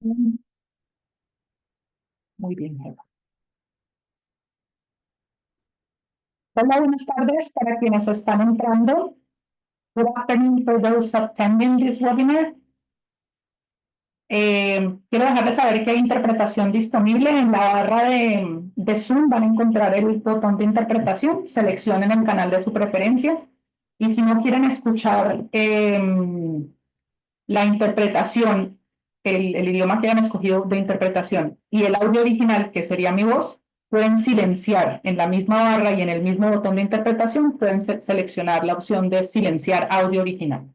Muy bien, Eva. Hola, buenas tardes para quienes están entrando. Good afternoon for those attending this webinar. Quiero dejarles saber que hay interpretación disponible en la barra de Zoom. Van a encontrar el botón de interpretación. Seleccionen el canal de su preferencia. Y si no quieren escuchar la interpretación, el idioma que hayan escogido de interpretación y el audio original, que sería mi voz, pueden silenciar en la misma barra y en el mismo botón de interpretación, pueden seleccionar la opción de silenciar audio original.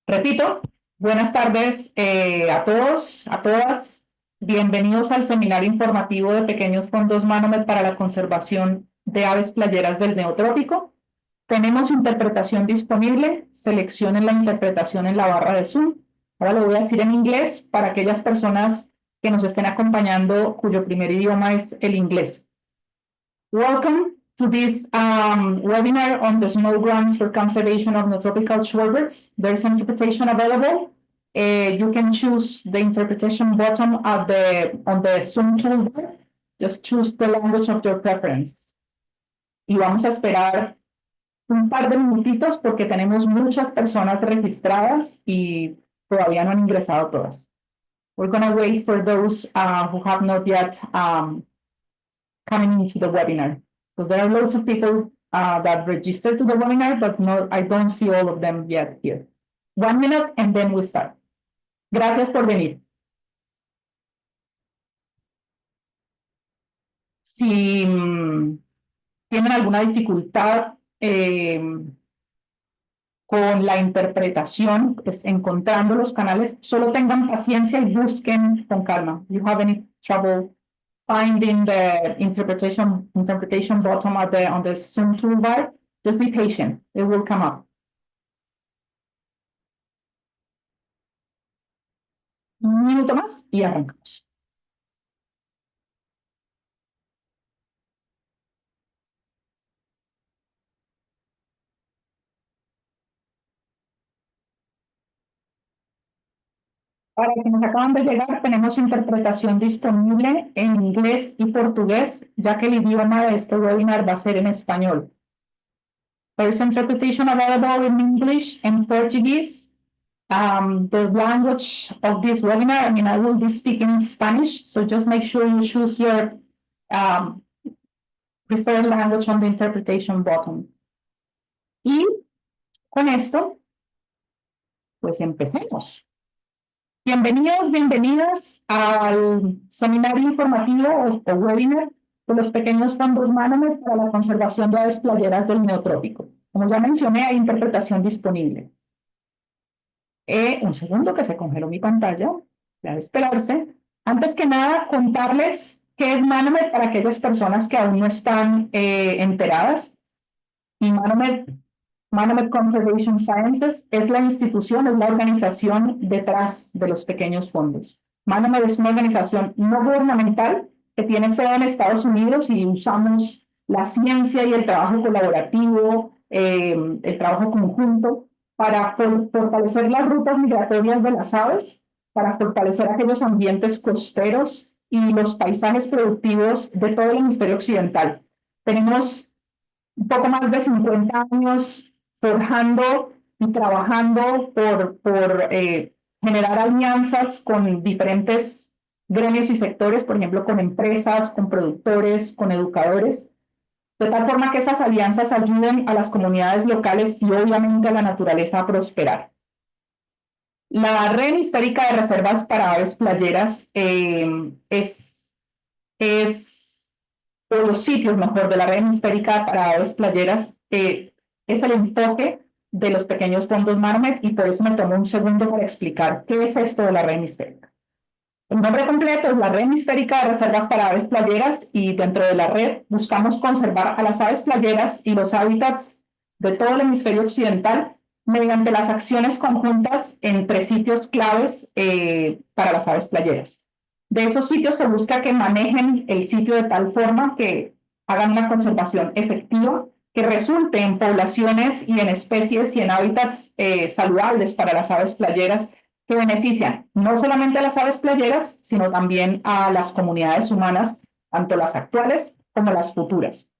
Repito, buenas tardes a todos, a todas. Bienvenidos al seminario informativo de Pequeños Fondos Manomet para la conservación de aves playeras del Neotrópico. Tenemos interpretación disponible. Seleccionen la interpretación en la barra de Zoom. Ahora lo voy a decir en inglés para aquellas personas que nos estén acompañando cuyo primer idioma es el inglés. Welcome to this webinar on the small grants for conservation of neotropical shorebirds. There's interpretation available. You can choose the interpretation button on the Zoom toolbar. Just choose the language of your preference. Y vamos a esperar un par de minutitos porque tenemos muchas personas registradas y todavía no han ingresado todas. We're going to wait for those who have not yet coming into the webinar. Because there are lots of people that registered to the webinar, but no, I don't see all of them yet here. 1 minute and then we start. Gracias por venir. Si tienen alguna dificultad con la interpretación, encontrando los canales, solo tengan paciencia y busquen con calma. You have any trouble finding the interpretation button on the Zoom toolbar, just be patient. It will come up. Un minuto más y arrancamos. Para quienes acaban de llegar, tenemos interpretación disponible en inglés y portugués, ya que el idioma de este webinar va a ser en español. There is interpretation available in English and Portuguese. The language of this webinar, I mean, I will be speaking in Spanish, so just make sure you choose your preferred language on the interpretation button. Y con esto, pues empecemos. Bienvenidos, bienvenidas al seminario informativo o webinar de los pequeños fondos Manomet para la conservación de aves playeras del Neotrópico. Como ya mencioné, hay interpretación disponible. Un segundo que se congeló mi pantalla, ya de esperarse. Antes que nada, contarles qué es Manomet para aquellas personas que aún no están enteradas. Y Manomet Conservation Sciences es la institución, es la organización detrás de los pequeños fondos. Manomet es una organización no gubernamental que tiene sede en Estados Unidos y usamos la ciencia y el trabajo colaborativo, el trabajo conjunto para fortalecer las rutas migratorias de las aves, para fortalecer aquellos ambientes costeros y los paisajes productivos de todo el hemisferio occidental. Tenemos un poco más de 50 años forjando y trabajando por generar alianzas con diferentes gremios y sectores, por ejemplo, con empresas, con productores, con educadores, de tal forma que esas alianzas ayuden a las comunidades locales y obviamente a la naturaleza a prosperar. La red hemisférica de reservas para aves playeras o los sitios, mejor, de la red hemisférica para aves playeras es el enfoque de los pequeños fondos Manomet y por eso me tomo un segundo para explicar qué es esto de la red hemisférica. El nombre completo es la Red Hemisférica de Reservas para Aves Playeras y dentro de la red buscamos conservar a las aves playeras y los hábitats de todo el hemisferio occidental mediante las acciones conjuntas entre sitios claves para las aves playeras. De esos sitios se busca que manejen el sitio de tal forma que hagan una conservación efectiva que resulte en poblaciones y en especies y en hábitats saludables para las aves playeras que benefician no solamente a las aves playeras, sino también a las comunidades humanas, tanto las actuales como las futuras.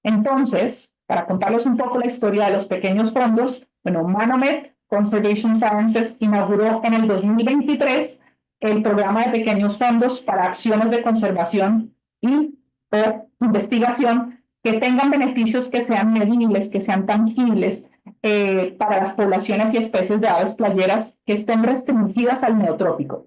Entonces, para contarles un poco la historia de los pequeños fondos, bueno, Manomet Conservation Sciences inauguró en el 2023 el programa de pequeños fondos para acciones de conservación y o investigación que tengan beneficios que sean medibles, que sean tangibles para las poblaciones y especies de aves playeras que estén restringidas al neotrópico.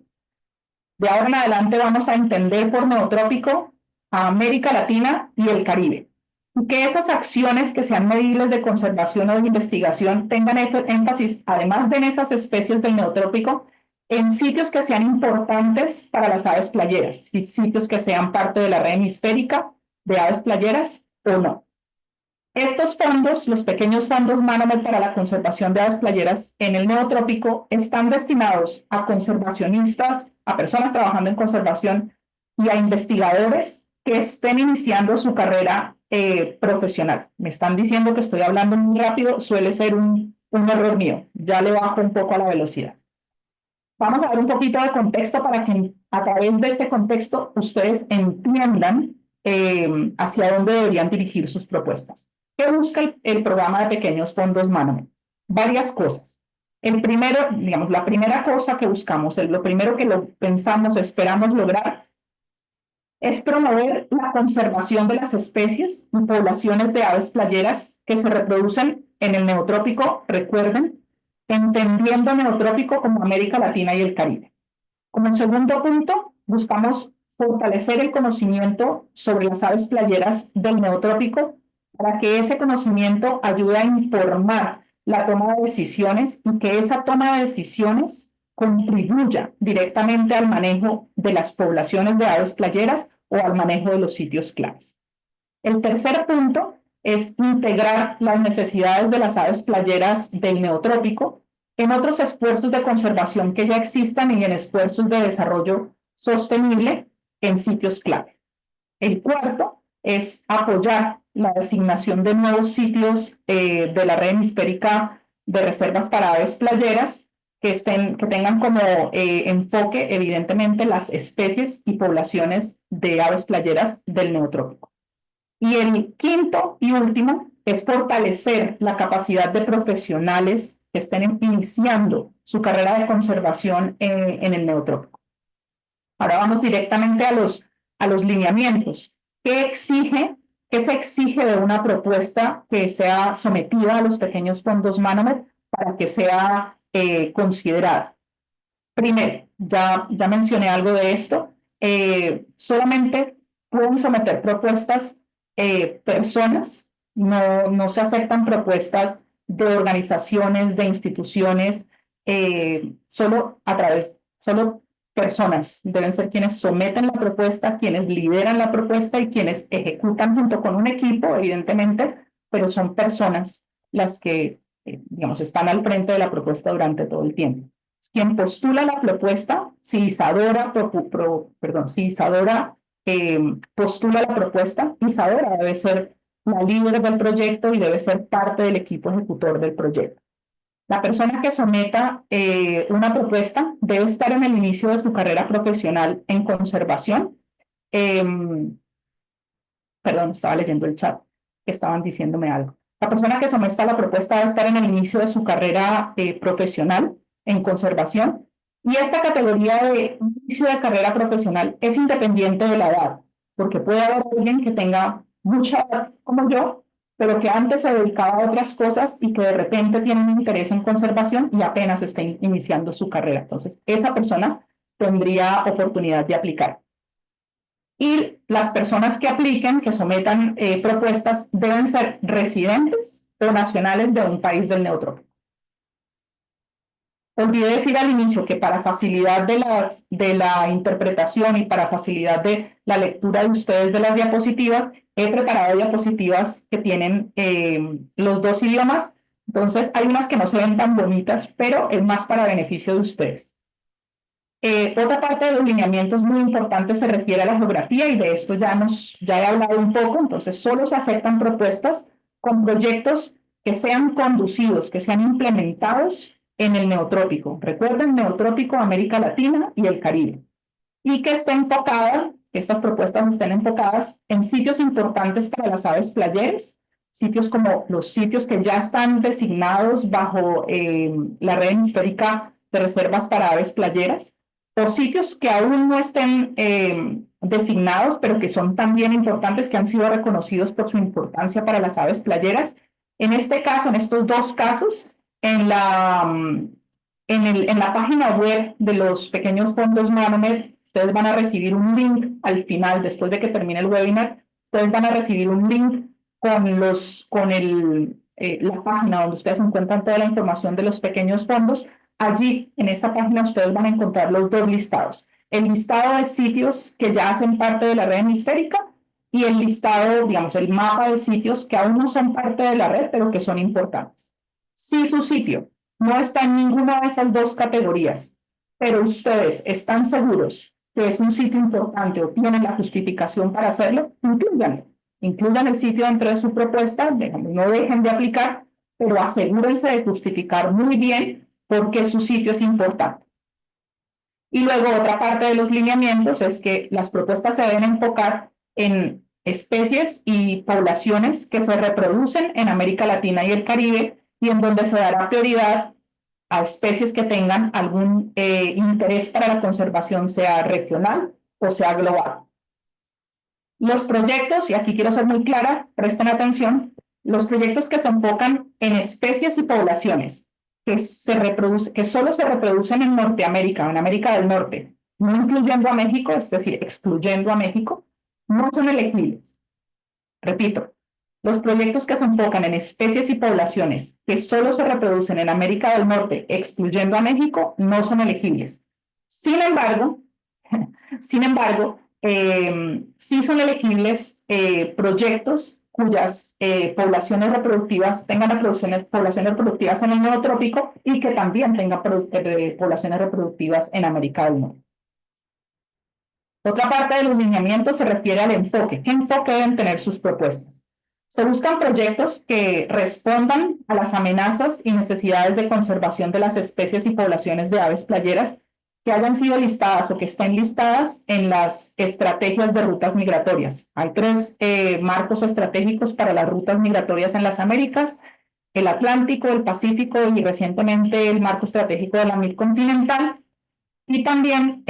De ahora en adelante vamos a entender por neotrópico a América Latina y el Caribe. Y que esas acciones que sean medibles de conservación o de investigación tengan énfasis, además de en esas especies del neotrópico, en sitios que sean importantes para las aves playeras, sitios que sean parte de la red hemisférica de aves playeras o no. Estos fondos, los pequeños fondos Manomet para la conservación de aves playeras en el neotrópico, están destinados a conservacionistas, a personas trabajando en conservación y a investigadores que estén iniciando su carrera profesional. Me están diciendo que estoy hablando muy rápido, suele ser un error mío. Ya le bajo un poco a la velocidad. Vamos a ver un poquito de contexto para que a través de este contexto ustedes entiendan hacia dónde deberían dirigir sus propuestas. ¿Qué busca el programa de pequeños fondos Manomet? Varias cosas. El primero, digamos, la primera cosa que buscamos, lo primero que lo pensamos, esperamos lograr, es promover la conservación de las especies y poblaciones de aves playeras que se reproducen en el neotrópico, recuerden, entendiendo neotrópico como América Latina y el Caribe. Como segundo punto, buscamos fortalecer el conocimiento sobre las aves playeras del neotrópico para que ese conocimiento ayude a informar la toma de decisiones y que esa toma de decisiones contribuya directamente al manejo de las poblaciones de aves playeras o al manejo de los sitios claves. El tercer punto es integrar las necesidades de las aves playeras del neotrópico en otros esfuerzos de conservación que ya existan y en esfuerzos de desarrollo sostenible en sitios clave. El cuarto es apoyar la designación de nuevos sitios de la red hemisférica de reservas para aves playeras que tengan como enfoque, evidentemente, las especies y poblaciones de aves playeras del neotrópico. Y el quinto y último es fortalecer la capacidad de profesionales que estén iniciando su carrera de conservación en el neotrópico. Ahora vamos directamente a los lineamientos. ¿Qué se exige de una propuesta que sea sometida a los pequeños fondos Manomet para que sea considerada? Primero, ya mencioné algo de esto, solamente pueden someter propuestas personas, no se aceptan propuestas de organizaciones, de instituciones, solo personas deben ser quienes someten la propuesta, quienes lideran la propuesta y quienes ejecutan junto con un equipo, evidentemente, pero son personas las que, digamos, están al frente de la propuesta durante todo el tiempo. Quien postula la propuesta, si Isadora postula la propuesta, Isadora debe ser la líder del proyecto y debe ser parte del equipo ejecutor del proyecto. La persona que someta una propuesta debe estar en el inicio de su carrera profesional en conservación. Perdón, estaba leyendo el chat, estaban diciéndome algo. La persona que someta la propuesta debe estar en el inicio de su carrera profesional en conservación. Y esta categoría de inicio de carrera profesional es independiente de la edad, porque puede haber alguien que tenga mucha edad como yo, pero que antes se dedicaba a otras cosas y que de repente tiene un interés en conservación y apenas está iniciando su carrera. Entonces, esa persona tendría oportunidad de aplicar. Y las personas que apliquen, que sometan propuestas, deben ser residentes o nacionales de un país del neotrópico. Olvidé decir al inicio que para facilidad de la interpretación y para facilidad de la lectura de ustedes de las diapositivas, he preparado diapositivas que tienen los dos idiomas. Entonces, hay unas que no se ven tan bonitas, pero es más para beneficio de ustedes. Otra parte de los lineamientos muy importantes se refiere a la geografía y de esto ya he hablado un poco. Entonces, solo se aceptan propuestas con proyectos que sean conducidos, que sean implementados en el neotrópico. Recuerden, neotrópico, América Latina y el Caribe. Y que esté enfocada, que estas propuestas estén enfocadas en sitios importantes para las aves playeras, sitios como los sitios que ya están designados bajo la red hemisférica de reservas para aves playeras, o sitios que aún no estén designados, pero que son también importantes, que han sido reconocidos por su importancia para las aves playeras. En este caso, en estos dos casos, en la página web de los pequeños fondos Manomet, ustedes van a recibir un link al final, después de que termine el webinar, ustedes van a recibir un link con la página donde ustedes encuentran toda la información de los pequeños fondos. Allí, en esa página, ustedes van a encontrar los dos listados. El listado de sitios que ya hacen parte de la red hemisférica y el listado, digamos, el mapa de sitios que aún no son parte de la red, pero que son importantes. Si su sitio no está en ninguna de esas dos categorías, pero ustedes están seguros que es un sitio importante o tienen la justificación para hacerlo, incluyanlo. Incluyan el sitio dentro de su propuesta, no dejen de aplicar, pero asegúrense de justificar muy bien por qué su sitio es importante. Y luego otra parte de los lineamientos es que las propuestas se deben enfocar en especies y poblaciones que se reproducen en América Latina y el Caribe y en donde se dará prioridad a especies que tengan algún interés para la conservación, sea regional o sea global. Los proyectos, y aquí quiero ser muy clara, presten atención, los proyectos que se enfocan en especies y poblaciones que solo se reproducen en Norteamérica o en América del Norte, no incluyendo a México, es decir, excluyendo a México, no son elegibles. Repito, los proyectos que se enfocan en especies y poblaciones que solo se reproducen en América del Norte, excluyendo a México, no son elegibles. Sin embargo, sí son elegibles proyectos cuyas poblaciones reproductivas tengan poblaciones reproductivas en el neotrópico y que también tengan poblaciones reproductivas en América del Norte. Otra parte de los lineamientos se refiere al enfoque. ¿Qué enfoque deben tener sus propuestas? Se buscan proyectos que respondan a las amenazas y necesidades de conservación de las especies y poblaciones de aves playeras que hayan sido listadas o que estén listadas en las estrategias de rutas migratorias. Hay tres marcos estratégicos para las rutas migratorias en las Américas: el Atlántico, el Pacífico y recientemente el marco estratégico de la Midcontinental. Y también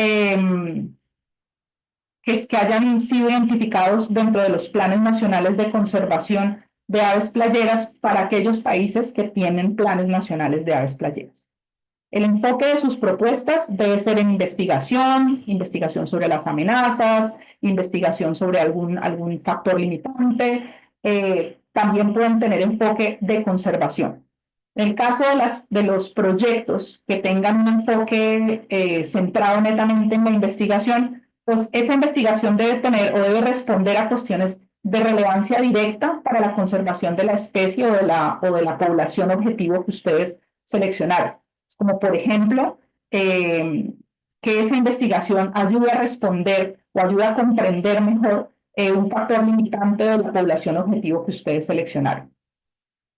que hayan sido identificados dentro de los planes nacionales de conservación de aves playeras para aquellos países que tienen planes nacionales de aves playeras. El enfoque de sus propuestas debe ser en investigación sobre las amenazas, investigación sobre algún factor limitante. También pueden tener enfoque de conservación. En el caso de los proyectos que tengan un enfoque centrado netamente en la investigación, pues esa investigación debe tener o debe responder a cuestiones de relevancia directa para la conservación de la especie o de la población objetivo que ustedes seleccionaron. Como por ejemplo, que esa investigación ayude a responder o ayude a comprender mejor un factor limitante de la población objetivo que ustedes seleccionaron.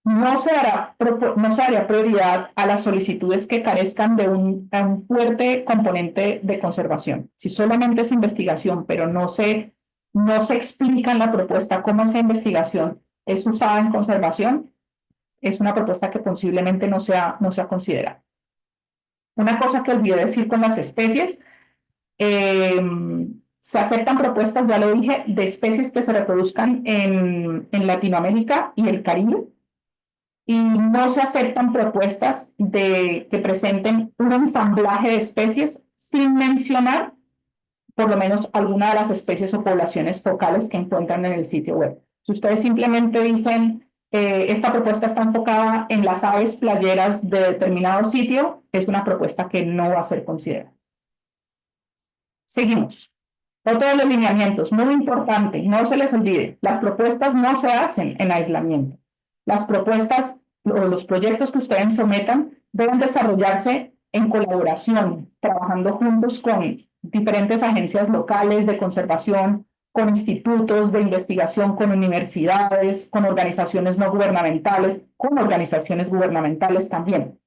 No se daría prioridad a las solicitudes que carezcan de un fuerte componente de conservación. Si solamente es investigación, pero no se explica en la propuesta cómo esa investigación es usada en conservación, es una propuesta que posiblemente no sea considerada. Una cosa que olvidé decir con las especies, se aceptan propuestas, ya lo dije, de especies que se reproduzcan en Latinoamérica y el Caribe, y no se aceptan propuestas que presenten un ensamblaje de especies sin mencionar por lo menos alguna de las especies o poblaciones focales que encuentran en el sitio web. Si ustedes simplemente dicen esta propuesta está enfocada en las aves playeras de determinado sitio, es una propuesta que no va a ser considerada. Seguimos. Otro de los lineamientos, muy importante, no se les olvide, las propuestas no se hacen en aislamiento. Las propuestas o los proyectos que ustedes sometan deben desarrollarse en colaboración, trabajando juntos con diferentes agencias locales de conservación, con institutos de investigación, con universidades, con organizaciones no gubernamentales, con organizaciones gubernamentales también.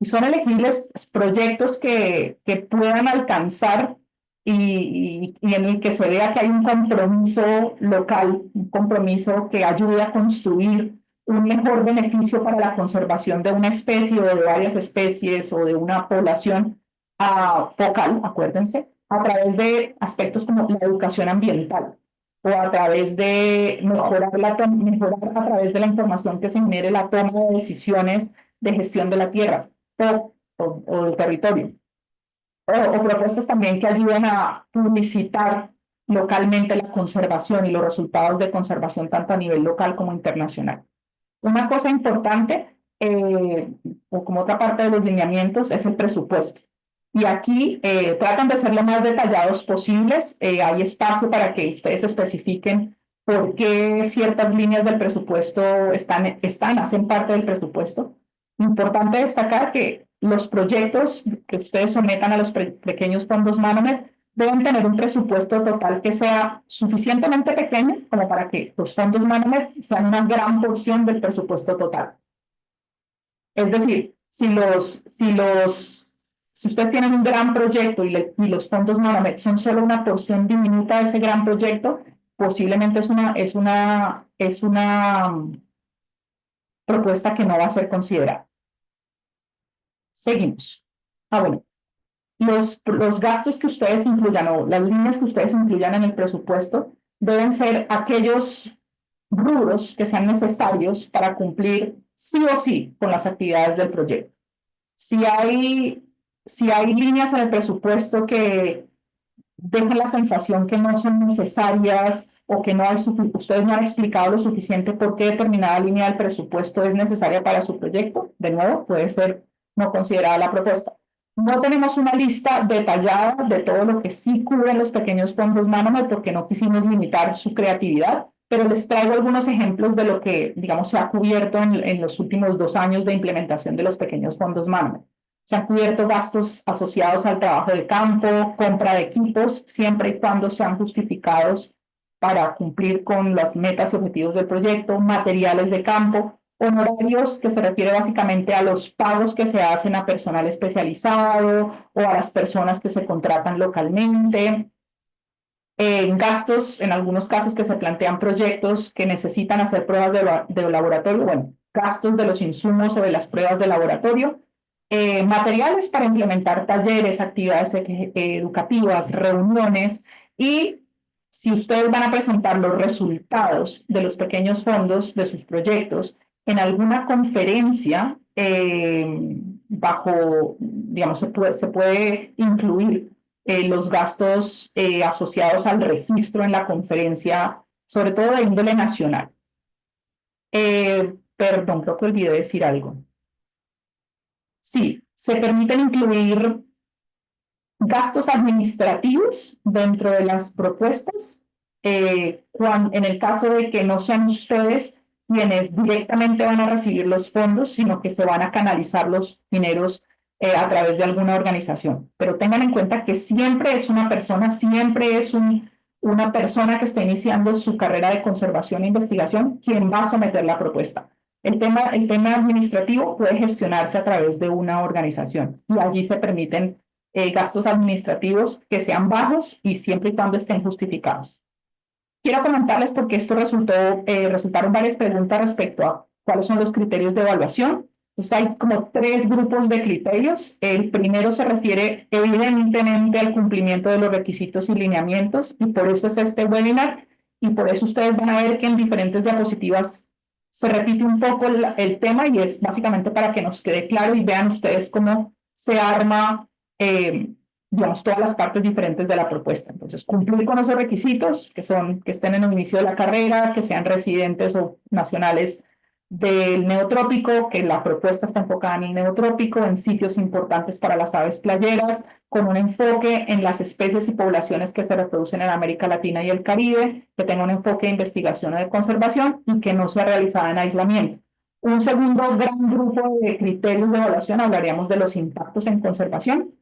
Y son elegibles proyectos que puedan alcanzar y en el que se vea que hay un compromiso local, un compromiso que ayude a construir un mejor beneficio para la conservación de una especie o de varias especies o de una población focal, acuérdense, a través de aspectos como la educación ambiental o a través de mejorar a través de la información que se genere la toma de decisiones de gestión de la tierra o del territorio. O propuestas también que ayuden a publicitar localmente la conservación y los resultados de conservación tanto a nivel local como internacional. Una cosa importante, o como otra parte de los lineamientos, es el presupuesto. Y aquí tratan de ser lo más detallados posibles. Hay espacio para que ustedes especifiquen por qué ciertas líneas del presupuesto hacen parte del presupuesto. Importante destacar que los proyectos que ustedes sometan a los pequeños fondos Manomet deben tener un presupuesto total que sea suficientemente pequeño como para que los fondos Manomet sean una gran porción del presupuesto total. Es decir, si ustedes tienen un gran proyecto y los fondos Manomet son solo una porción diminuta de ese gran proyecto, posiblemente es una propuesta que no va a ser considerada. Seguimos. Bueno, los gastos que ustedes incluyan o las líneas que ustedes incluyan en el presupuesto deben ser aquellos rubros que sean necesarios para cumplir sí o sí con las actividades del proyecto. Si hay líneas en el presupuesto que dejan la sensación que no son necesarias o que ustedes no han explicado lo suficiente por qué determinada línea del presupuesto es necesaria para su proyecto, de nuevo, puede ser no considerada la propuesta. No tenemos una lista detallada de todo lo que sí cubren los pequeños fondos Manomet porque no quisimos limitar su creatividad, pero les traigo algunos ejemplos de lo que, digamos, se ha cubierto en los últimos 2 años de implementación de los pequeños fondos Manomet. Se han cubierto gastos asociados al trabajo de campo, compra de equipos, siempre y cuando sean justificados para cumplir con las metas y objetivos del proyecto, materiales de campo, honorarios, que se refiere básicamente a los pagos que se hacen a personal especializado o a las personas que se contratan localmente. Gastos, en algunos casos que se plantean proyectos que necesitan hacer pruebas de laboratorio, bueno, gastos de los insumos o de las pruebas de laboratorio, materiales para implementar talleres, actividades educativas, reuniones y si ustedes van a presentar los resultados de los pequeños fondos de sus proyectos en alguna conferencia digamos, se puede incluir los gastos asociados al registro en la conferencia, sobre todo de índole nacional. Perdón, creo que olvidé decir algo. Sí, se permiten incluir gastos administrativos dentro de las propuestas, en el caso de que no sean ustedes quienes directamente van a recibir los fondos, sino que se van a canalizar los dineros a través de alguna organización. Pero tengan en cuenta que siempre es una persona, siempre es una persona que está iniciando su carrera de conservación e investigación quien va a someter la propuesta. El tema administrativo puede gestionarse a través de una organización y allí se permiten gastos administrativos que sean bajos y siempre y cuando estén justificados. Quiero comentarles porque resultaron varias preguntas respecto a cuáles son los criterios de evaluación. Entonces hay como 3 grupos de criterios. El primero se refiere evidentemente al cumplimiento de los requisitos y lineamientos y por eso es este webinar y por eso ustedes van a ver que en diferentes diapositivas se repite un poco el tema y es básicamente para que nos quede claro y vean ustedes cómo se arma digamos, todas las partes diferentes de la propuesta. Entonces, cumplir con esos requisitos, que estén en el inicio de la carrera, que sean residentes o nacionales del neotrópico, que la propuesta está enfocada en el neotrópico, en sitios importantes para las aves playeras, con un enfoque en las especies y poblaciones que se reproducen en América Latina y el Caribe, que tenga un enfoque de investigación o de conservación y que no sea realizada en aislamiento. Un segundo gran grupo de criterios de evaluación, hablaríamos de los impactos en conservación,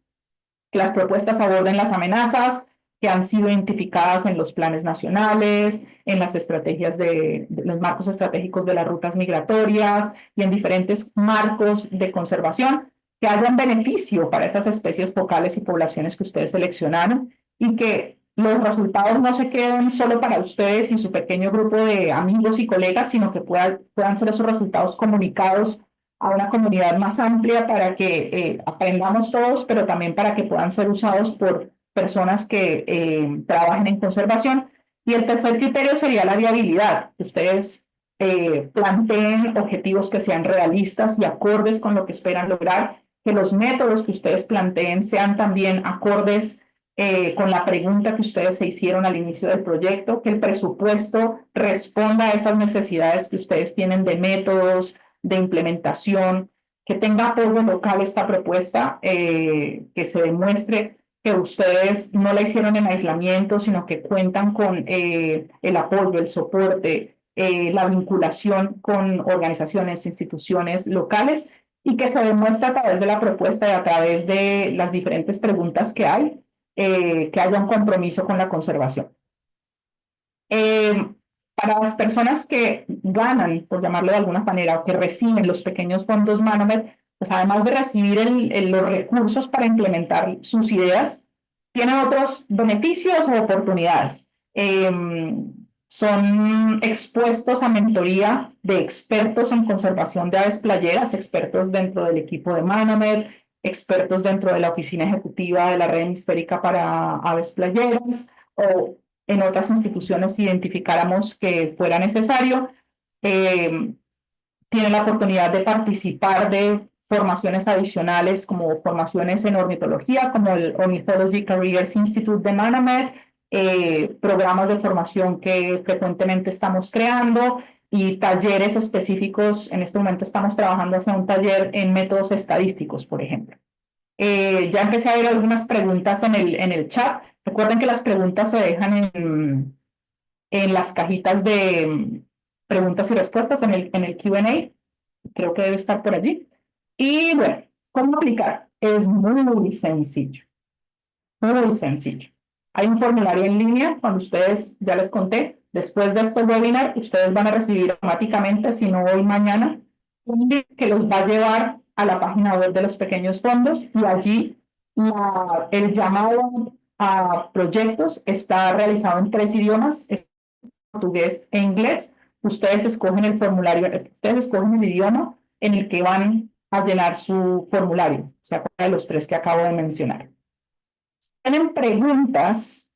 que las propuestas aborden las amenazas que han sido identificadas en los planes nacionales, en las estrategias de los marcos estratégicos de las rutas migratorias y en diferentes marcos de conservación, que haya un beneficio para esas especies focales y poblaciones que ustedes seleccionaron y que los resultados no se queden solo para ustedes y su pequeño grupo de amigos y colegas, sino que puedan ser esos resultados comunicados a una comunidad más amplia para que aprendamos todos, pero también para que puedan ser usados por personas que trabajen en conservación. Y el tercer criterio sería la viabilidad. Ustedes planteen objetivos que sean realistas y acordes con lo que esperan lograr, que los métodos que ustedes planteen sean también acordes con la pregunta que ustedes se hicieron al inicio del proyecto, que el presupuesto responda a esas necesidades que ustedes tienen de métodos, de implementación, que tenga apoyo local esta propuesta, que se demuestre que ustedes no la hicieron en aislamiento, sino que cuentan con el apoyo, el soporte, la vinculación con organizaciones, instituciones locales y que se demuestra a través de la propuesta y a través de las diferentes preguntas que hay, que haya un compromiso con la conservación. Para las personas que ganan, por llamarlo de alguna manera, o que reciben los pequeños fondos Manomet, pues además de recibir los recursos para implementar sus ideas, tienen otros beneficios o oportunidades. Son expuestos a mentoría de expertos en conservación de aves playeras, expertos dentro del equipo de Manomet, expertos dentro de la oficina ejecutiva de la red hemisférica para aves playeras, o en otras instituciones si identificáramos que fuera necesario. Tienen la oportunidad de participar de formaciones adicionales como formaciones en ornitología, como el Ornithology Careers Institute de Manomet, programas de formación que frecuentemente estamos creando y talleres específicos. En este momento estamos trabajando hacia un taller en métodos estadísticos, por ejemplo. Ya empecé a ver algunas preguntas en el chat. Recuerden que las preguntas se dejan en las cajitas de preguntas y respuestas en el Q&A. Creo que debe estar por allí. Y bueno, ¿cómo aplicar? Es muy sencillo. Muy sencillo. Hay un formulario en línea, cuando ustedes, ya les conté, después de este webinar, ustedes van a recibir automáticamente, si no hoy, mañana, un link que los va a llevar a la página web de los pequeños fondos y allí el llamado a proyectos está realizado en 3 idiomas, portugués e inglés. Ustedes escogen el formulario, ustedes escogen el idioma en el que van a llenar su formulario, o sea, de los 3 que acabo de mencionar. Si tienen preguntas,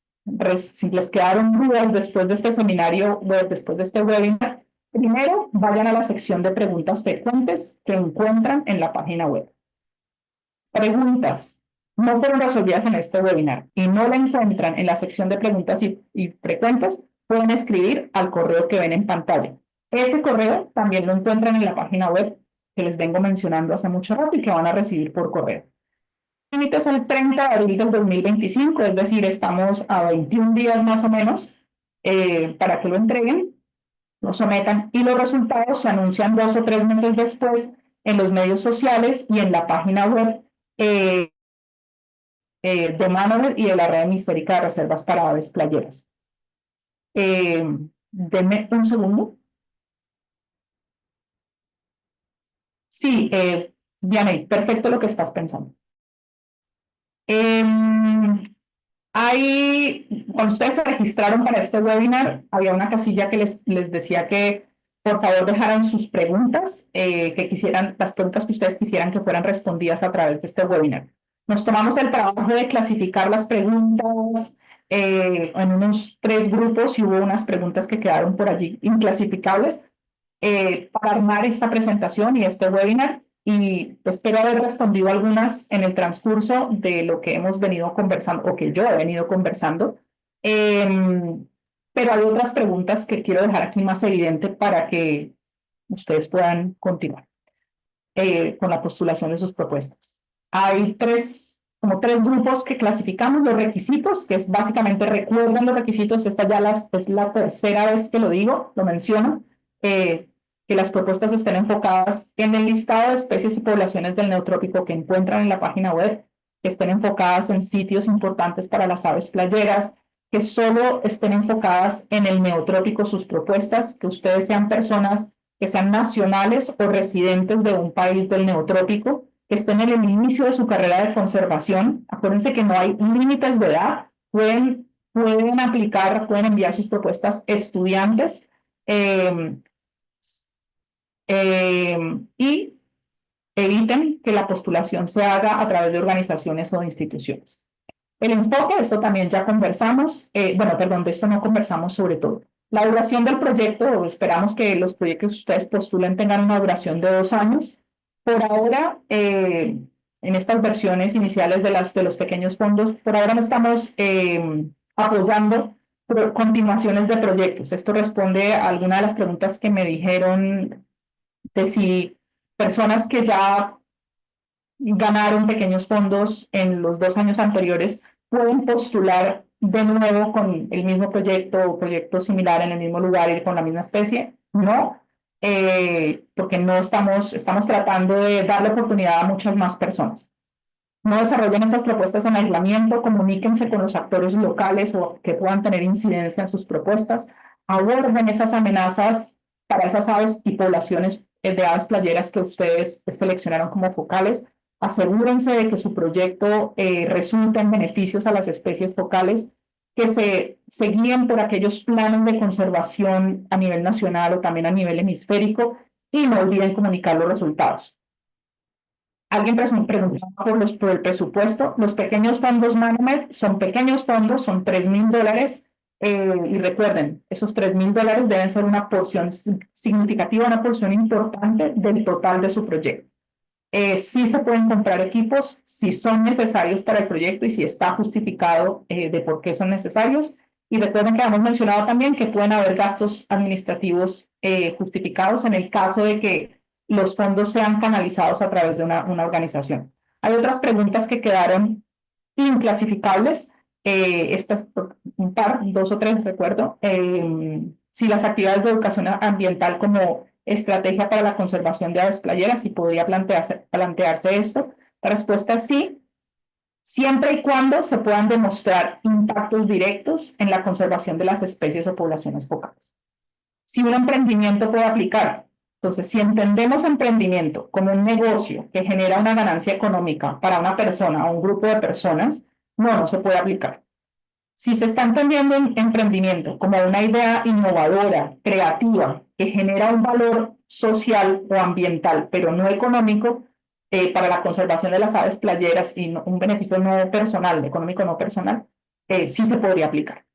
si les quedaron dudas después de este seminario, después de este webinar, primero vayan a la sección de preguntas frecuentes que encuentran en la página web. Preguntas no fueron resolvidas en este webinar y no la encuentran en la sección de preguntas y frecuentes, pueden escribir al correo que ven en pantalla. Ese correo también lo encuentran en la página web que les vengo mencionando hace mucho rato y que van a recibir por correo. El límite es el 30 de abril del 2025, es decir, estamos a 21 días más o menos para que lo entreguen, lo sometan y los resultados se anuncian 2 o 3 meses después en los medios sociales y en la página web de Manomet y de la red hemisférica de reservas para aves playeras. Denme un segundo. Sí, Vianey, perfecto lo que estás pensando. Cuando ustedes se registraron para este webinar, había una casilla que les decía que por favor dejaran sus preguntas, las preguntas que ustedes quisieran que fueran respondidas a través de este webinar. Nos tomamos el trabajo de clasificar las preguntas en unos 3 grupos y hubo unas preguntas que quedaron por allí inclasificables para armar esta presentación y este webinar. Y espero haber respondido algunas en el transcurso de lo que hemos venido conversando o que yo he venido conversando. Pero hay otras preguntas que quiero dejar aquí más evidente para que ustedes puedan continuar con la postulación de sus propuestas. Hay como tres grupos que clasificamos los requisitos, que es básicamente recuerden los requisitos. Esta ya es la tercera vez que lo digo, lo menciono. Que las propuestas estén enfocadas en el listado de especies y poblaciones del neotrópico que encuentran en la página web, que estén enfocadas en sitios importantes para las aves playeras, que solo estén enfocadas en el neotrópico sus propuestas, que ustedes sean personas que sean nacionales o residentes de un país del neotrópico, que estén en el inicio de su carrera de conservación. Acuérdense que no hay límites de edad, pueden aplicar, pueden enviar sus propuestas estudiantes eh, y eviten que la postulación se haga a través de organizaciones o de instituciones. El enfoque, de esto también ya conversamos, bueno, perdón, de esto no conversamos sobre todo. La duración del proyecto, esperamos que los proyectos que ustedes postulen tengan una duración de 2 años. Por ahora, en estas versiones iniciales de los pequeños fondos, por ahora no estamos apoyando continuaciones de proyectos. Esto responde a alguna de las preguntas que me dijeron de si personas que ya ganaron pequeños fondos en los 2 años anteriores pueden postular de nuevo con el mismo proyecto o proyecto similar en el mismo lugar y con la misma especie. No, porque no estamos tratando de darle oportunidad a muchas más personas. No desarrollen esas propuestas en aislamiento, comuníquense con los actores locales o que puedan tener incidencia en sus propuestas, aborden esas amenazas para esas aves y poblaciones de aves playeras que ustedes seleccionaron como focales. Asegúrense de que su proyecto resulte en beneficios a las especies focales, que se guíen por aquellos planes de conservación a nivel nacional o también a nivel hemisférico y no olviden comunicar los resultados. Alguien preguntaba por el presupuesto. Los pequeños fondos Manomet son pequeños fondos, son $3,000. Y recuerden, esos $3,000 deben ser una porción significativa, una porción importante del total de su proyecto. Sí se pueden comprar equipos si son necesarios para el proyecto y si está justificado de por qué son necesarios. Y recuerden que hemos mencionado también que pueden haber gastos administrativos justificados en el caso de que los fondos sean canalizados a través de una organización. Hay otras preguntas que quedaron inclasificables. Estas, un par, 2 o 3, recuerdo. Si las actividades de educación ambiental como estrategia para la conservación de aves playeras, si podría plantearse esto. La respuesta es sí, siempre y cuando se puedan demostrar impactos directos en la conservación de las especies o poblaciones focales. Si un emprendimiento puede aplicar, entonces si entendemos emprendimiento como un negocio que genera una ganancia económica para una persona o un grupo de personas, no se puede aplicar. Si se está entendiendo emprendimiento como una idea innovadora, creativa, que genera un valor social o ambiental, pero no económico, para la conservación de las aves playeras y un beneficio no personal, económico no personal, sí se podría aplicar.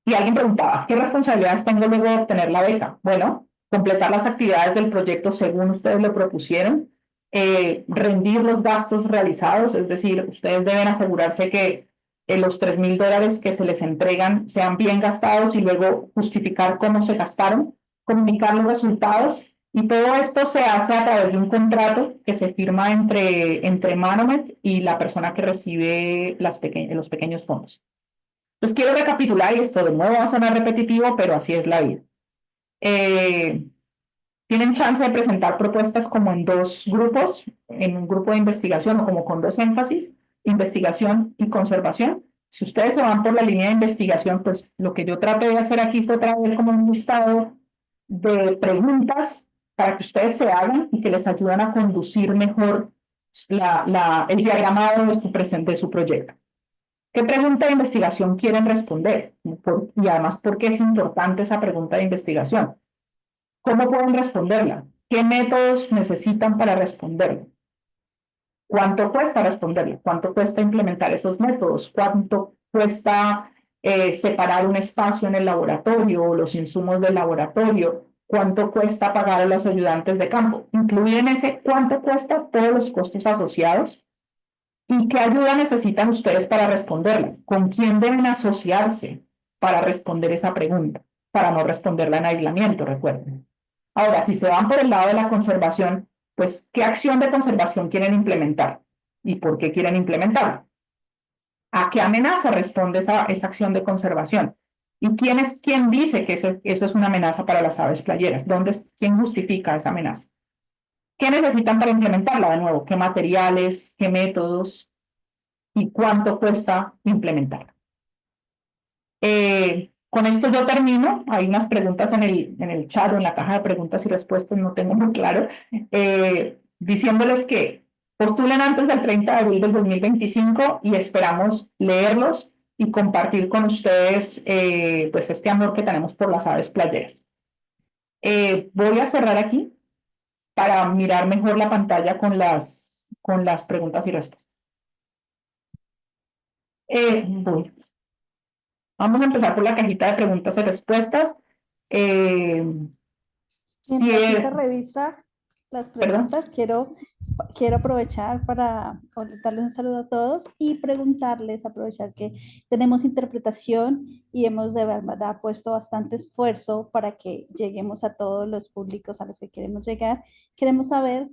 Y alguien preguntaba, ¿qué responsabilidades tengo luego de obtener la beca? Bueno, completar las actividades del proyecto según ustedes lo propusieron, rendir los gastos realizados, es decir, ustedes deben asegurarse que los $3,000 que se les entregan sean bien gastados y luego justificar cómo se gastaron, comunicar los resultados y todo esto se hace a través de un contrato que se firma entre Manomet y la persona que recibe los pequeños fondos. Entonces quiero recapitular y esto de nuevo va a sonar repetitivo, pero así es la vida. Tienen chance de presentar propuestas como en 2 grupos, en un grupo de investigación o como con 2 énfasis, investigación y conservación. Si ustedes se van por la línea de investigación, pues lo que yo traté de hacer aquí fue traer como un listado de preguntas para que ustedes se hagan y que les ayuden a conducir mejor el diagramado de su proyecto. ¿Qué pregunta de investigación quieren responder? Y además, ¿por qué es importante esa pregunta de investigación? ¿Cómo pueden responderla? ¿Qué métodos necesitan para responderla? ¿Cuánto cuesta responderla? ¿Cuánto cuesta implementar esos métodos? ¿Cuánto cuesta separar un espacio en el laboratorio o los insumos del laboratorio? ¿Cuánto cuesta pagar a los ayudantes de campo? Incluir en ese cuánto cuesta todos los costos asociados. ¿Y qué ayuda necesitan ustedes para responderla? ¿Con quién deben asociarse para responder esa pregunta? Para no responderla en aislamiento, recuerden. Ahora, si se van por el lado de la conservación, pues, ¿qué acción de conservación quieren implementar? ¿Y por qué quieren implementarla? ¿A qué amenaza responde esa acción de conservación? ¿Y quién dice que eso es una amenaza para las aves playeras? ¿Quién justifica esa amenaza? ¿Qué necesitan para implementarla de nuevo? ¿Qué materiales? ¿Qué métodos? ¿Y cuánto cuesta implementarla? Con esto yo termino. Hay unas preguntas en el chat o en la caja de preguntas y respuestas, no tengo muy claro. diciéndoles que postulen antes del 30 de abril del 2025 y esperamos leerlos y compartir con ustedes pues este amor que tenemos por las aves playeras. Voy a cerrar aquí para mirar mejor la pantalla con las preguntas y respuestas. Voy. Vamos a empezar por la cajita de preguntas y respuestas. Eh, si, Mientras sí se revisa las perdón. preguntas, quiero aprovechar para darles un saludo a todos y preguntarles, aprovechar que tenemos interpretación y hemos de verdad puesto bastante esfuerzo para que lleguemos a todos los públicos a los que queremos llegar. Queremos saber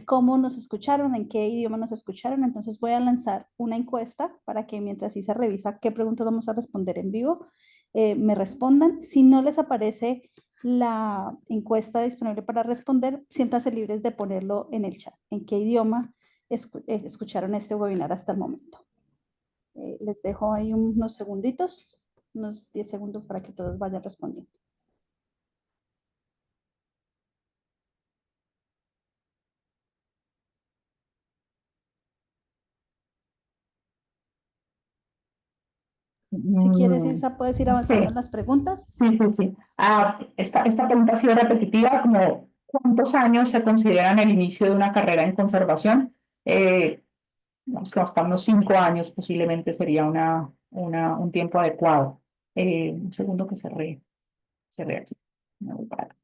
cómo nos escucharon, en qué idioma nos escucharon. Entonces voy a lanzar una encuesta para que mientras sí se revisa qué preguntas vamos a responder en vivo, me respondan. Si no les aparece la encuesta disponible para responder, siéntanse libres de ponerlo en el chat. ¿En qué idioma escucharon este webinar hasta el momento? Les dejo ahí unos segunditos, unos 10 segundos para que todos vayan respondiendo. Si quieres, Isa, puedes ir Sí, avanzando en las preguntas. sí. Esta pregunta ha sido repetitiva, como ¿cuántos años se consideran el inicio de una carrera en conservación? Digamos que hasta unos 5 años posiblemente sería un tiempo adecuado. Un segundo que cerré aquí. Me voy para acá.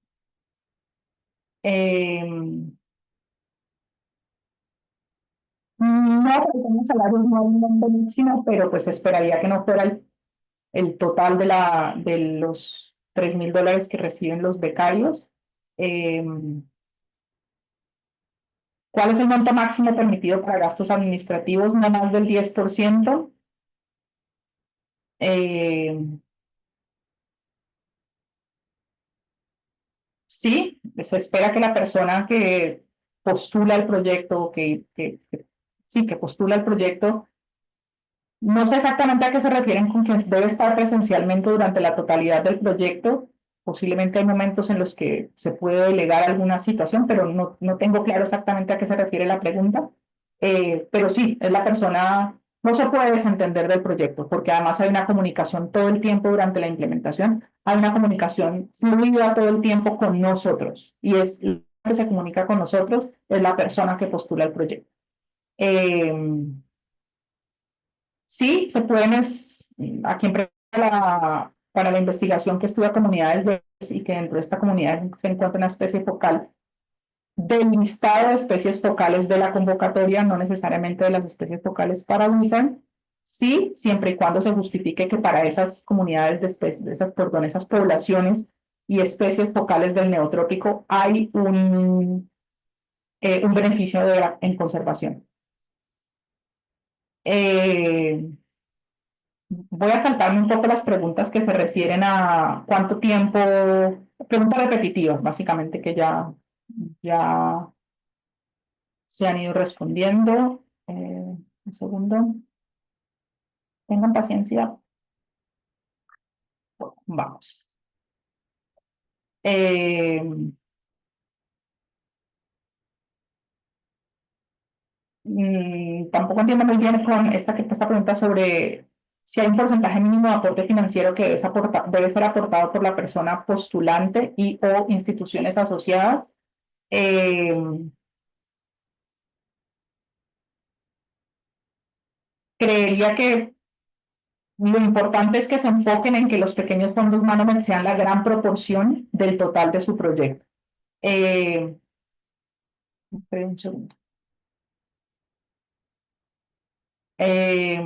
No, tenemos salarios no buenísimo, pero pues esperaría que no fuera el total de los $3.000 que reciben los becarios. Eh, ¿Cuál es el monto máximo permitido para gastos administrativos? No más del 10%. Eh, sí, se espera que la persona que postula el proyecto, sí, que postula el proyecto, no sé exactamente a qué se refieren con que debe estar presencialmente durante la totalidad del proyecto. Posiblemente hay momentos en los que se puede delegar alguna situación, pero no tengo claro exactamente a qué se refiere la pregunta. Pero sí, es la persona, no se puede desentender del proyecto, porque además hay una comunicación todo el tiempo durante la implementación, hay una comunicación fluida todo el tiempo con nosotros, y es la que se comunica con nosotros, es la persona que postula el proyecto. Eh, Sí, se pueden, aquí para la investigación que estudia comunidades y que dentro de esta comunidad se encuentra una especie focal del listado de especies focales de la convocatoria, no necesariamente de las especies focales para WISAN, sí, siempre y cuando se justifique que para esas comunidades de especies, perdón, esas poblaciones y especies focales del neotrópico hay un beneficio en conservación. Voy a saltarme un poco las preguntas que se refieren a cuánto tiempo, preguntas repetitivas, básicamente, que ya se han ido respondiendo. Un segundo, tengan paciencia, vamos. Eh, Tampoco entiendo muy bien con esta pregunta sobre si hay un porcentaje mínimo de aporte financiero que debe ser aportado por la persona postulante y o instituciones asociadas. Eh, Creería que lo importante es que se enfoquen en que los pequeños fondos Manomet sean la gran proporción del total de su proyecto. Espera un segundo. Eh,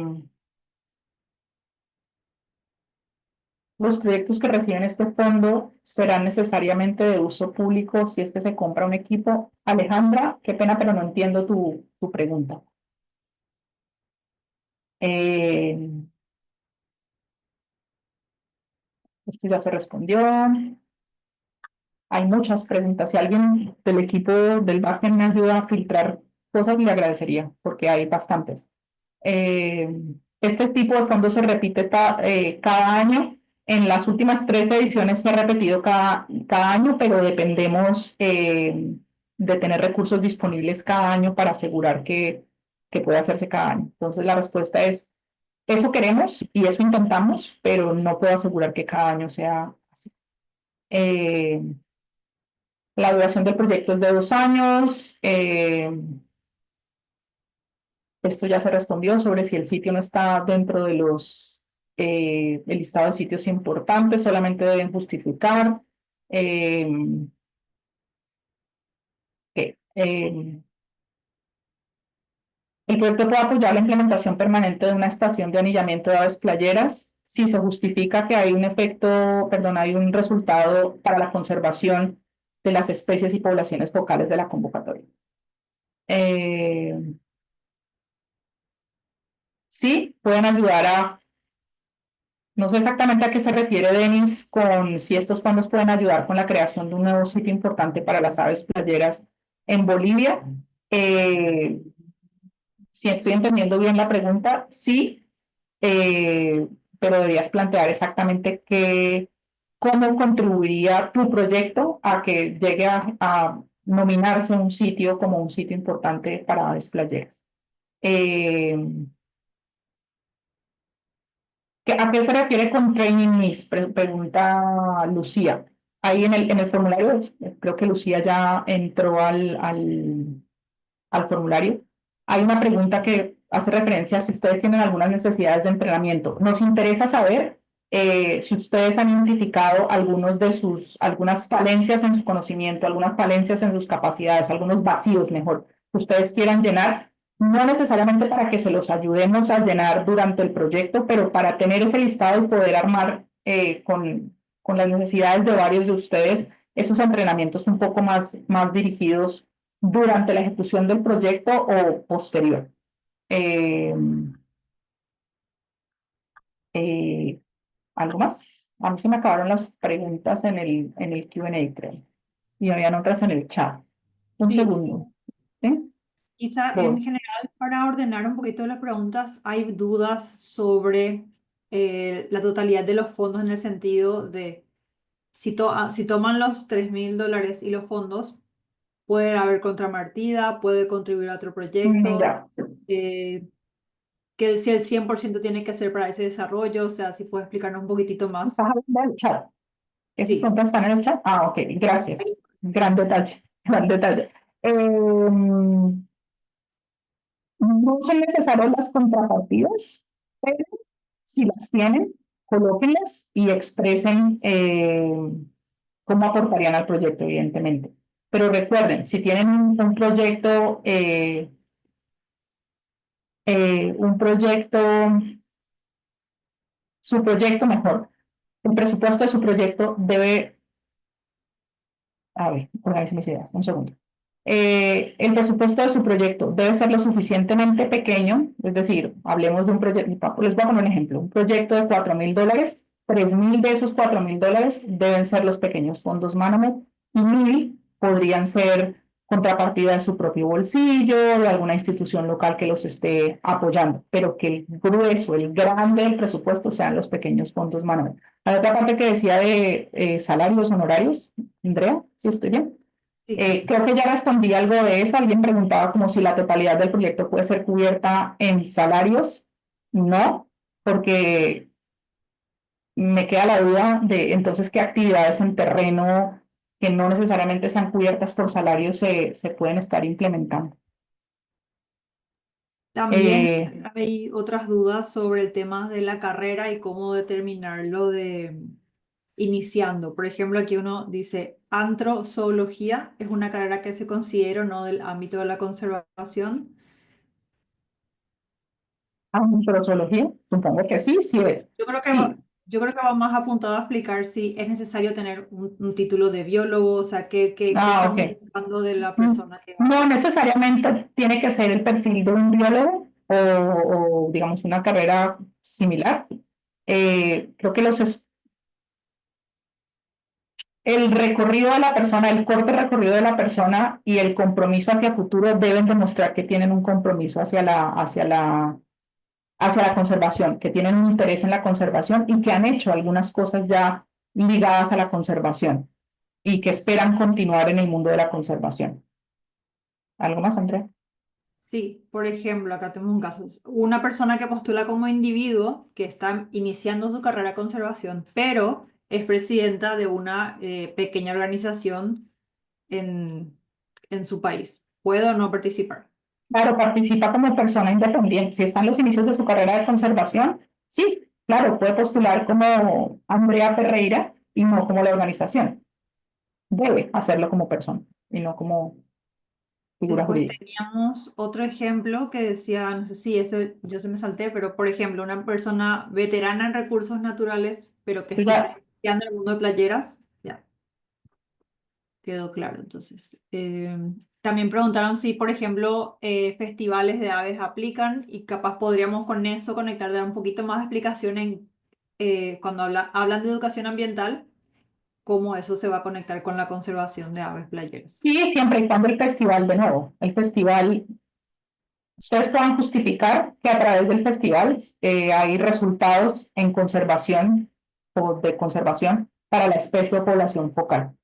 los proyectos que reciben este fondo serán necesariamente de uso público si es que se compra un equipo. Alejandra, qué pena, pero no entiendo tu pregunta. Esto ya se respondió. Hay muchas preguntas. Si alguien del equipo del backend me ayuda a filtrar cosas, le agradecería, porque hay bastantes. Eh, este tipo de fondo se repite cada año. En las últimas 3 ediciones se ha repetido cada año, pero dependemos de tener recursos disponibles cada año para asegurar que puede hacerse cada año. Entonces, la respuesta es, eso queremos y eso intentamos, pero no puedo asegurar que cada año sea así. La duración del proyecto es de 2 años. Esto ya se respondió sobre si el sitio no está dentro de el listado de sitios importantes, solamente deben justificar. Eh, que, el proyecto puede apoyar la implementación permanente de una estación de anillamiento de aves playeras si se justifica que hay un efecto, perdón, hay un resultado para la conservación de las especies y poblaciones focales de la convocatoria. Sí, pueden ayudar a, no sé exactamente a qué se refiere Denis con si estos fondos pueden ayudar con la creación de un nuevo sitio importante para las aves playeras en Bolivia. Eh, si estoy entendiendo bien la pregunta, sí, pero deberías plantear exactamente cómo contribuiría tu proyecto a que llegue a nominarse un sitio como un sitio importante para aves playeras. ¿A qué se refiere con training needs? Pregunta Lucía. Ahí en el formulario, creo que Lucía ya entró al formulario. Hay una pregunta que hace referencia a si ustedes tienen algunas necesidades de entrenamiento. Nos interesa saber si ustedes han identificado algunas falencias en su conocimiento, algunas falencias en sus capacidades, algunos vacíos, mejor, que ustedes quieran llenar, no necesariamente para que se los ayudemos a llenar durante el proyecto, pero para tener ese listado y poder armar con las necesidades de varios de ustedes esos entrenamientos un poco más dirigidos durante la ejecución del proyecto o posterior. Eh, eh, ¿Algo más? A mí se me acabaron las preguntas en el Q&A, creo. Y habían otras en el chat. Un Sí, segundo. ¿Sí? quizá en Voy. general, para ordenar un poquito las preguntas, hay dudas sobre la totalidad de los fondos en el sentido de si toman los $3.000 y los fondos, puede haber contrapartida, puede contribuir a otro proyecto, Ya. eh, que si el 100% tiene que ser para ese desarrollo, o sea, si puede explicarnos un poquitito más. ¿Estás hablando del chat? ¿Esas Sí. preguntas están en el chat? Ah, ok. Gracias. Gran detalle. Gran detalle. No son necesarias las contrapartidas, pero si las tienen, colóquenlas y expresen cómo aportarían al proyecto, evidentemente. Pero recuerden, si tienen un proyecto, su proyecto mejor, el presupuesto de su proyecto debe, a ver, organice mis ideas, un segundo. El presupuesto de su proyecto debe ser lo suficientemente pequeño, es decir, hablemos de un proyecto, les voy a poner un ejemplo, un proyecto de $4.000, 3.000 de esos $4.000 deben ser los pequeños fondos Manomet y 1.000 podrían ser contrapartida de su propio bolsillo, de alguna institución local que los esté apoyando, pero que el grueso, el grande del presupuesto sean los pequeños fondos Manomet. Hay otra parte que decía de salarios honorarios, Andrea, si estoy bien. Sí. Creo que ya respondí algo de eso. Alguien preguntaba como si la totalidad del proyecto puede ser cubierta en salarios. No, porque me queda la duda de entonces qué actividades en terreno que no necesariamente sean cubiertas por salarios se pueden estar implementando. También Eh, hay otras dudas sobre el tema de la carrera y cómo determinarlo de iniciando. Por ejemplo, aquí uno dice, antrozoología es una carrera que se considera o no del ámbito de la conservación. Antrozoología, supongo que sí, sí, Yo creo que sí. va, yo creo que va más apuntado a explicar si es necesario tener un título de biólogo, o sea, qué Ah, estamos ok. buscando de la persona que va. No necesariamente tiene que ser el perfil de un biólogo o, digamos, una carrera similar. Creo que el recorrido de la persona, el corto recorrido de la persona y el compromiso hacia futuro deben demostrar que tienen un compromiso hacia la conservación, que tienen un interés en la conservación y que han hecho algunas cosas ya ligadas a la conservación y que esperan continuar en el mundo de la conservación. ¿Algo más, Andrea? Sí, por ejemplo, acá tenemos un caso. Una persona que postula como individuo que está iniciando su carrera de conservación, pero es presidenta de una pequeña organización en, en su país. ¿Puede o no participar? Claro, participa como persona independiente. Si está en los inicios de su carrera de conservación, sí, claro, puede postular como Andrea Ferreira y no como la organización. Debe hacerlo como persona y no como figura Después jurídica. teníamos otro ejemplo que decía, no sé si eso yo se me salté, pero por ejemplo, una persona veterana en recursos naturales, pero que Eso sí está ya, estudiando en el mundo de playeras, ya quedó claro. Entonces, también preguntaron si, por ejemplo, festivales de aves aplican y capaz podríamos con eso conectar, dar un poquito más de explicación en cuando hablan de educación ambiental, cómo eso se va a conectar con la conservación de aves playeras. sí, siempre y cuando el festival, de nuevo, el festival, ustedes puedan justificar que a través del festival hay resultados en conservación o de conservación para la especie o población focal.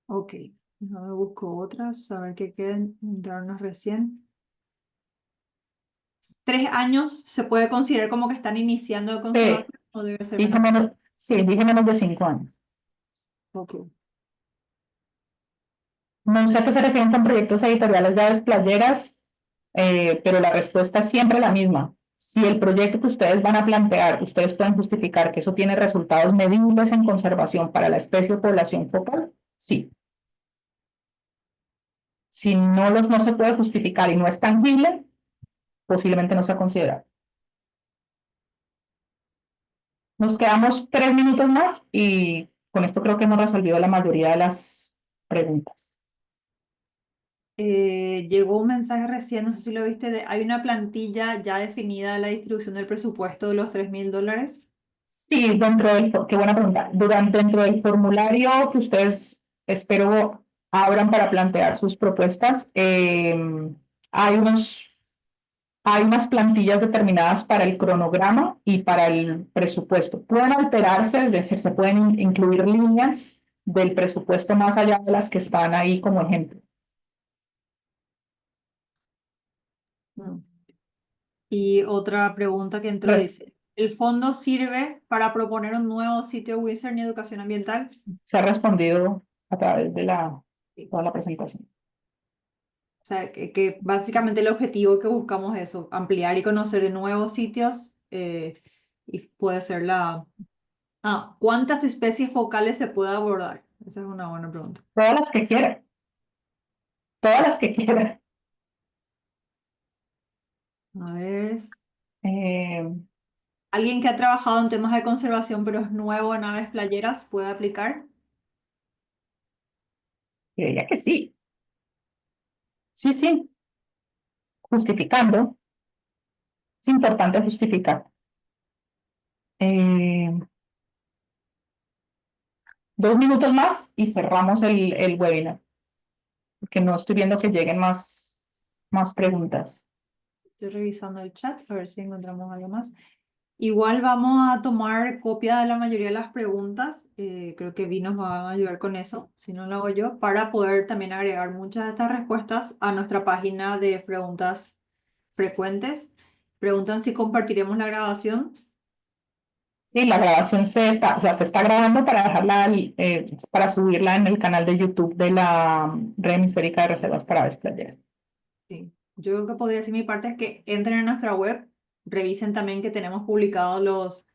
Ok, me busco otras, a ver qué queden, darnos recién. 3 años se puede considerar como que están iniciando de Sí, conservación o debe ser dije menos. menos, sí, dije menos de 5 años. Ok. No sé a qué se refieren con proyectos editoriales de aves playeras, pero la respuesta es siempre la misma. Si el proyecto que ustedes van a plantear, ustedes pueden justificar que eso tiene resultados medibles en conservación para la especie o población focal, sí. Si no se puede justificar y no es tangible, posiblemente no sea considerado. Nos quedamos 3 minutos más y con esto creo que hemos resolvido la mayoría de las preguntas. Llegó un mensaje recién, no sé si lo viste, hay una plantilla ya definida de la distribución del presupuesto de los $3.000. Sí, qué buena pregunta. Dentro del formulario que ustedes espero abran para plantear sus propuestas, hay unos, hay unas plantillas determinadas para el cronograma y para el presupuesto. Pueden alterarse, es decir, se pueden incluir líneas del presupuesto más allá de las que están ahí como ejemplo. Mm. Y otra pregunta que entró Res- dice, ¿el fondo sirve para proponer un nuevo sitio Wizard en educación ambiental? Se ha respondido a través de Sí. toda la presentación. O sea, que básicamente el objetivo que buscamos es eso, ampliar y conocer de nuevos sitios y puede ser la... Ah, ¿cuántas especies focales se puede abordar? Esa es una buena pregunta. Todas las que quieran. A ver, Eh, ¿alguien que ha trabajado en temas de conservación pero es nuevo en aves playeras puede aplicar? Diría que sí, sí, sí, justificando. Es importante justificar. 2 minutos más y cerramos el webinar, porque no estoy viendo que lleguen más preguntas. Estoy revisando el chat a ver si encontramos algo más. Igual vamos a tomar copia de la mayoría de las preguntas. Creo que Vi nos va a ayudar con eso, si no lo hago yo, para poder también agregar muchas de estas respuestas a nuestra página de preguntas frecuentes. Preguntan si compartiremos la grabación. Sí, la grabación se está grabando para para subirla en el canal de YouTube de la Red Hemisférica de Reservas para Aves Playeras. Sí. Yo creo que podría decir mi parte es que entren a nuestra web, revisen también que tenemos publicados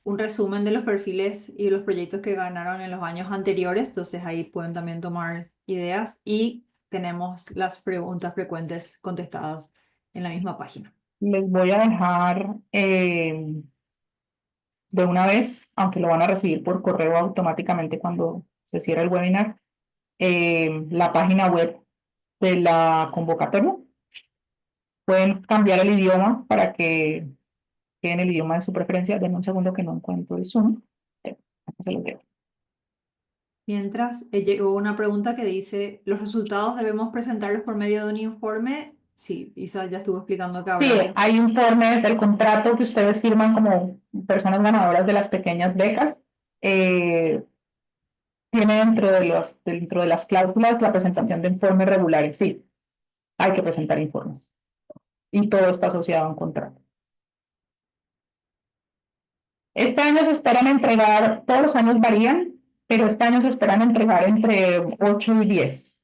un resumen de los perfiles y los proyectos que ganaron en los años anteriores, entonces ahí pueden también tomar ideas y tenemos las preguntas frecuentes contestadas en la misma página. Les voy a dejar de una vez, aunque lo van a recibir por correo automáticamente cuando se cierre el webinar, la página web de la convocatoria. Pueden cambiar el idioma para que quede en el idioma de su preferencia. Denme un segundo que no encuentro el Zoom. Se lo dejo. Mientras llegó una pregunta que dice, ¿los resultados debemos presentarlos por medio de un informe? Sí, Isa ya estuvo explicando que Sí, habrá. hay informes, el contrato que ustedes firman como personas ganadoras de las pequeñas becas. Tiene dentro de las cláusulas la presentación de informes regulares. Sí, hay que presentar informes. Y todo está asociado a un contrato. Este año se esperan entregar, todos los años varían, pero este año se esperan entregar entre 8 y 10.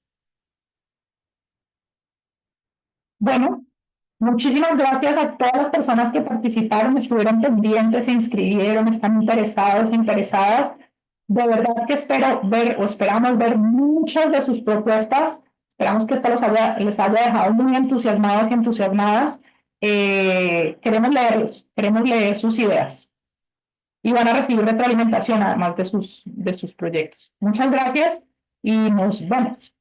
Bueno, muchísimas gracias a todas las personas que participaron, estuvieron pendientes, se inscribieron, están interesados, interesadas. De verdad que espero ver o esperamos ver muchas de sus propuestas. Esperamos que esto les haya dejado muy entusiasmados y entusiasmadas. Queremos leerlos, queremos leer sus ideas y van a recibir retroalimentación además de sus proyectos. Muchas gracias y nos vemos.